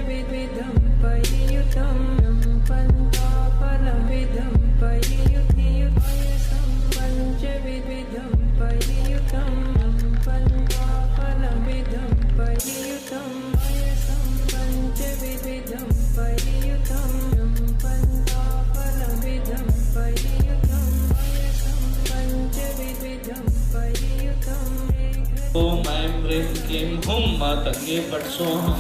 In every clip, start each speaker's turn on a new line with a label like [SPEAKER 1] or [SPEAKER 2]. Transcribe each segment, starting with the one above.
[SPEAKER 1] पञ्चविधं परियुतं पन्थाफलविधं परियुतियुतं पञ्चविधं परियुतं पन्थाफलविधं परियुतं पञ्चविधं परियुतं पन्थाफलविधं परियुतं पञ्चविधं परियुतं।
[SPEAKER 2] ओम ऐं ह्रीं क्लीं हुं मातंगे फट् स्वाहा।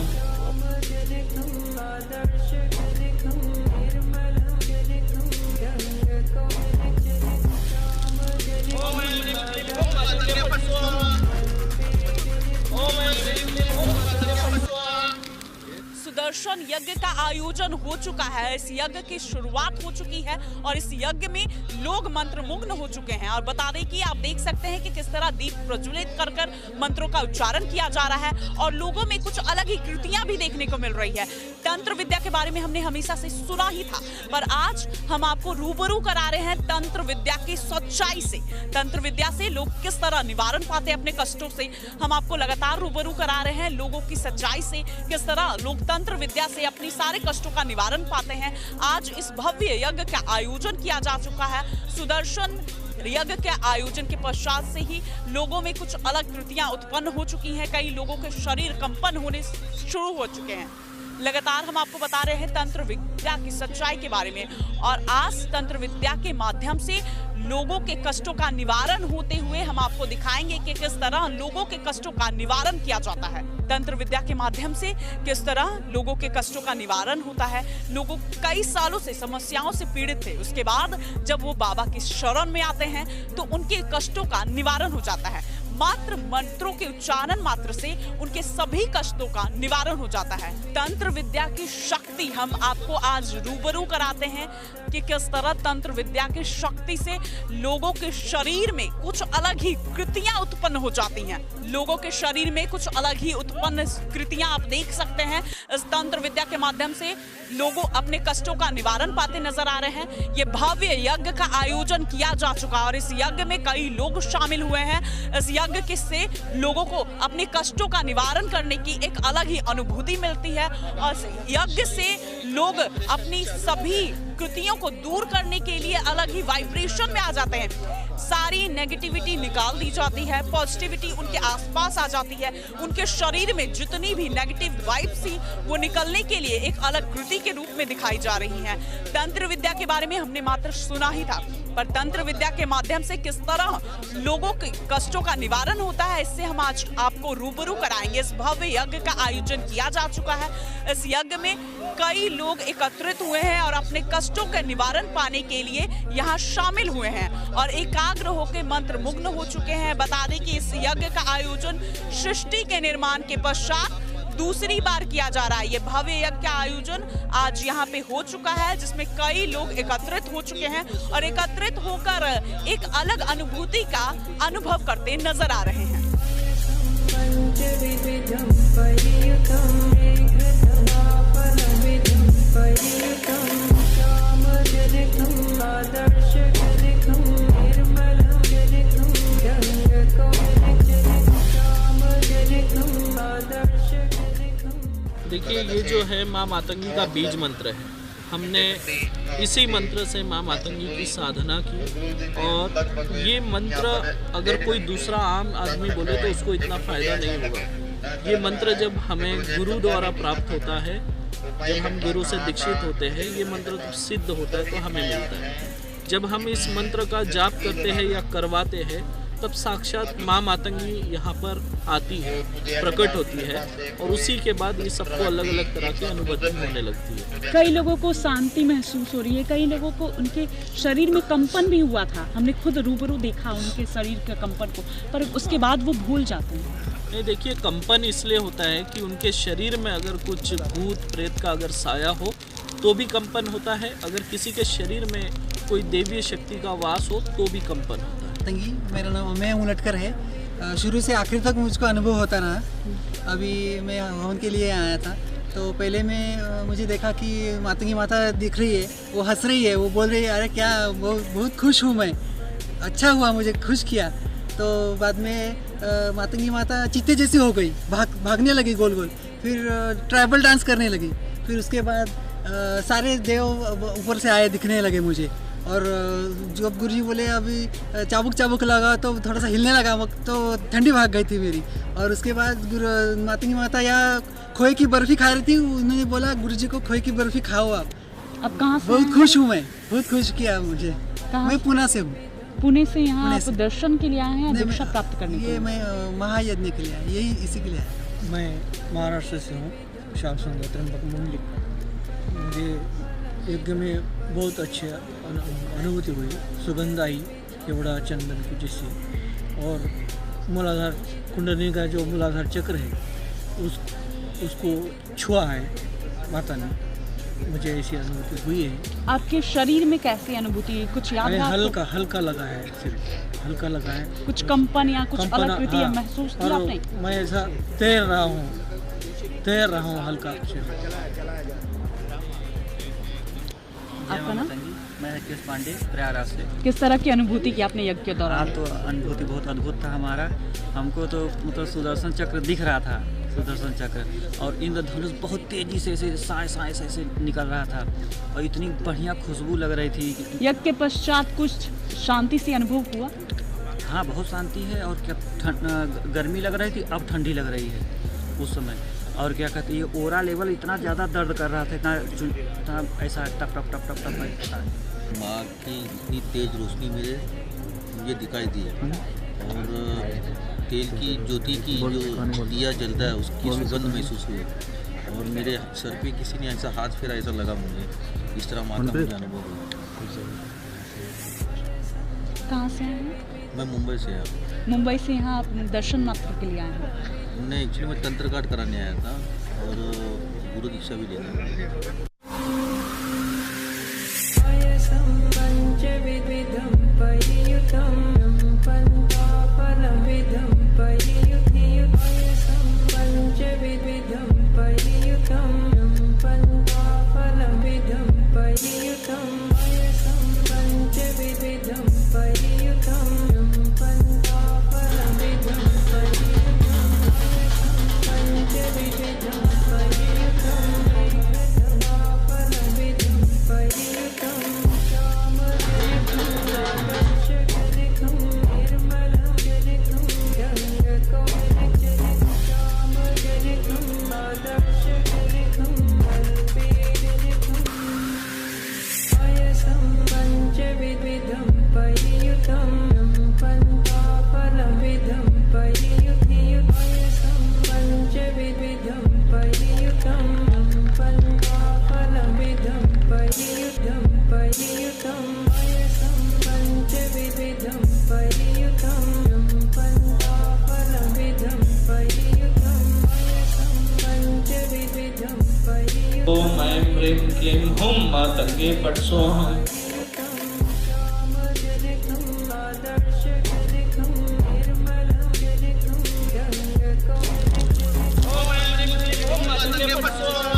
[SPEAKER 3] सुदर्शन यज्ञ का आयोजन हो चुका है। इस यज्ञ की शुरुआत हो चुकी है और इस यज्ञ में लोग मंत्रमुग्ध हो चुके हैं। और बता दें कि आप देख सकते हैं कि किस तरह दीप प्रज्वलित कर कर मंत्रों का उच्चारण किया जा रहा है और लोगों में कुछ अलग ही कृतियां भी देखने को मिल रही है। तंत्र विद्या के बारे में हमने हमेशा से सुना ही था, पर आज हम आपको रूबरू करा रहे हैं तंत्र विद्या की सच्चाई से। तंत्र विद्या से लोग किस तरह निवारण पाते हैं अपने कष्टों से, हम आपको लगातार रूबरू करा रहे हैं। लोगों की सच्चाई से किस तरह लोग तंत्र विद्या से अपनी सारे कष्टों का निवारण पाते हैं। आज इस भव्य यज्ञ का आयोजन किया जा चुका है। सुदर्शन यज्ञ के आयोजन के पश्चात से ही लोगों में कुछ अलग कृतियां उत्पन्न हो चुकी हैं। कई लोगों के शरीर कंपन होने शुरू हो चुके हैं। लगातार हम आपको बता रहे हैं तंत्र विद्या की सच्चाई के बारे में और आज तंत्र विद्या के माध्यम से लोगों के कष्टों का निवारण होते हुए हम आपको दिखाएंगे कि किस तरह लोगों के कष्टों का निवारण किया जाता है। तंत्र विद्या के माध्यम से किस तरह लोगों के कष्टों का निवारण होता है। लोगों कई सालों से समस्याओं से पीड़ित थे, उसके बाद जब वो बाबा की शरण में आते हैं तो उनके कष्टों का निवारण हो जाता है। मात्र मंत्रों के उच्चारण मात्र से उनके सभी कष्टों का निवारण हो जाता है। तंत्र विद्या की शक्ति हम आपको आज रूबरू कराते हैं कि किस तरह तंत्र विद्या की शक्ति से लोगों के शरीर में कुछ अलग ही कृतियां उत्पन्न हो जाती हैं। लोगों के शरीर में कुछ अलग ही उत्पन्न कृतियां आप देख सकते हैं। इस तंत्र विद्या के माध्यम से लोगों अपने कष्टों का निवारण पाते नजर आ रहे हैं। ये भव्य यज्ञ का आयोजन किया जा चुका है और इस यज्ञ में कई लोग शामिल हुए हैं। इस यज्ञ से लोगों को अपने कष्टों का निवारण करने की एक अलग ही अनुभूति मिलती है और यज्ञ से लोग अपनी सभी कृतियों को दूर करने के लिए अलग ही वाइब्रेशन में आ जाते हैं। सारी नेगेटिविटी निकाल दी जाती है, पॉजिटिविटी उनके आसपास आ जाती है। उनके शरीर में जितनी भी नेगेटिव वाइब्स थी वो निकलने के लिए एक अलग कृति के रूप में दिखाई जा रही हैं। तंत्र विद्या के बारे में हमने मात्र सुना ही था, पर तंत्र विद्या के माध्यम से किस तरह लोगों के कष्टों का निवारण होता है, इससे हम आज आपको रूबरू कराएंगे। इस भव्य यज्ञ का आयोजन किया जा चुका है। इस यज्ञ में कई लोग एकत्रित हुए हैं और अपने कष्टों के निवारण पाने के लिए यहाँ शामिल हुए हैं और एकाग्र होकर मंत्र मुग्ध हो चुके हैं। बता दें कि इस यज्ञ का आयोजन सृष्टि के निर्माण के पश्चात दूसरी बार किया जा रहा है। ये भव्य यज्ञ का आयोजन आज यहाँ पे हो चुका है, जिसमें कई लोग एकत्रित हो चुके हैं और एकत्रित होकर एक अलग अनुभूति का अनुभव करते नजर आ रहे हैं।
[SPEAKER 2] देखिए, ये जो है माँ मातंगी का बीज मंत्र है। हमने इसी मंत्र से माँ मातंगी की साधना की और ये मंत्र अगर कोई दूसरा आम आदमी बोले तो उसको इतना फ़ायदा नहीं होगा। ये मंत्र जब हमें गुरु द्वारा प्राप्त होता है, जब हम गुरु से दीक्षित होते हैं, ये मंत्र जब सिद्ध होता है तो हमें मिलता है। जब हम इस मंत्र का जाप करते हैं या करवाते हैं तब साक्षात माँ मातंगी यहाँ पर आती है, प्रकट होती है और उसी के बाद ये सबको अलग अलग तरह की अनुभूति होने लगती है।
[SPEAKER 4] कई लोगों को शांति महसूस हो रही है, कई लोगों को उनके शरीर में कंपन भी हुआ था। हमने खुद रूबरू देखा उनके शरीर के कंपन को, पर उसके बाद वो भूल जाते हैं।
[SPEAKER 2] नहीं, देखिए, कंपन इसलिए होता है कि उनके शरीर में अगर कुछ भूत प्रेत का अगर साया हो तो भी कंपन होता है। अगर किसी के शरीर में कोई देवीय शक्ति का वास हो तो भी कंपन होता है।
[SPEAKER 5] तंगी मेरा नाम मैं उलटकर है। शुरू से आखिर तक मुझको अनुभव होता रहा। अभी मैं हवन के लिए आया था तो पहले मैं मुझे देखा कि मातंगी माता दिख रही है, वो हंस रही है, वो बोल रही है अरे क्या बहुत खुश हूँ मैं, अच्छा हुआ मुझे खुश किया। तो बाद में मातंगी माता चीते जैसी हो गई, भागने लगी गोल गोल। फिर ट्राइबल डांस करने लगी। फिर उसके बाद सारे देव ऊपर से आए दिखने लगे मुझे। और जब गुरुजी बोले अभी चाबुक चाबुक लगा तो थोड़ा सा हिलने लगा, वक्त तो ठंडी भाग गई थी मेरी। और उसके बाद मातंगी माता या खोए की बर्फ़ी खा रही थी, उन्होंने बोला गुरुजी को खोए की बर्फ़ी खाओ आप।
[SPEAKER 4] अब कहाँ से
[SPEAKER 5] बहुत खुश हूँ मैं, बहुत खुश किया मुझे।
[SPEAKER 4] कहाँ
[SPEAKER 5] मैं पुणे से हूँ।
[SPEAKER 4] पुणे से यहाँ
[SPEAKER 5] पुणे
[SPEAKER 4] आप
[SPEAKER 5] से।
[SPEAKER 4] दर्शन के लिए आए हैं या
[SPEAKER 5] नहीं,
[SPEAKER 4] दीक्षा प्राप्त करने के
[SPEAKER 5] ये
[SPEAKER 4] लिए?
[SPEAKER 5] मैं महायज्ञ के लिए आया, यही इसी के लिए आया।
[SPEAKER 6] मैं महाराष्ट्र से हूँ, श्याम सुंदर त्र्यंबक मुंडली। मुझे यज्ञ में बहुत अच्छी अनुभूति हुई, सुगंध आई केवड़ा चंदन की जैसी। और मूलाधार कुंडली का जो मूलाधार चक्र है उसको छुआ है माता ने, मुझे ऐसी अनुभूति हुई है।
[SPEAKER 4] आपके शरीर में कैसी अनुभूति, कुछ याद है आपको?
[SPEAKER 6] हल्का लगा है, सिर्फ हल्का लगा है।
[SPEAKER 4] कुछ कंपन या कुछ
[SPEAKER 6] कंपन,
[SPEAKER 4] अलग कृति
[SPEAKER 6] हाँ।
[SPEAKER 4] महसूस की
[SPEAKER 6] और
[SPEAKER 4] आपने?
[SPEAKER 6] मैं ऐसा तैर रहा हूँ हल्का से।
[SPEAKER 4] आपका नाम?
[SPEAKER 7] मैं राकेश पांडे, प्रयागराज से।
[SPEAKER 4] किस तरह की अनुभूति की आपने यज्ञ के दौरान?
[SPEAKER 7] तो अनुभूति बहुत अद्भुत था हमारा। हमको तो मतलब सुदर्शन चक्र दिख रहा था, सुदर्शन चक्र, और इंद्रधनुष बहुत तेजी से ऐसे ऐसे निकल रहा था, और इतनी बढ़िया खुशबू लग रही थी।
[SPEAKER 4] यज्ञ के पश्चात कुछ शांति से अनुभव हुआ?
[SPEAKER 7] हाँ, बहुत शांति है। और क्या गर्मी लग रही थी, अब ठंडी लग रही है उस समय। और क्या कहते हैं, ये ओरा लेवल इतना ज़्यादा दर्द कर रहा था, इतना ऐसा टप टप टप टप टप ऐसा।
[SPEAKER 8] माँ की इतनी तेज रोशनी मुझे दिखाई दी है। और तेल की ज्योति की जो दिया जलता है उसकी सुगंध महसूस हुई। और मेरे सर पे किसी ने ऐसा हाथ फेरा, ऐसा लगा मुझे, इस तरह माता मुझे अनुभव हुआ।
[SPEAKER 4] कहाँ से हैं?
[SPEAKER 8] मैं मुंबई से आया।
[SPEAKER 4] मुंबई से यहाँ आप दर्शन मात्र के लिए आए हैं?
[SPEAKER 8] नहीं, एक्चुअली मैं तंत्र काट कराने आया था और गुरु दीक्षा भी लेना था।
[SPEAKER 1] पञ्चविधं परियुतं पन्थाफलविधं परियुतं पञ्चविधं परियुतं पन्थाफलविधं परियुतं पञ्चविधं परियुतं पन्थाफलविधं परियुतं
[SPEAKER 2] ओम ऐं ह्रीं क्लीं हुं मातंगे फट् स्वाहा। ओम ऐं ह्रीं क्लीं हुं मातंगे फट् स्वाहा।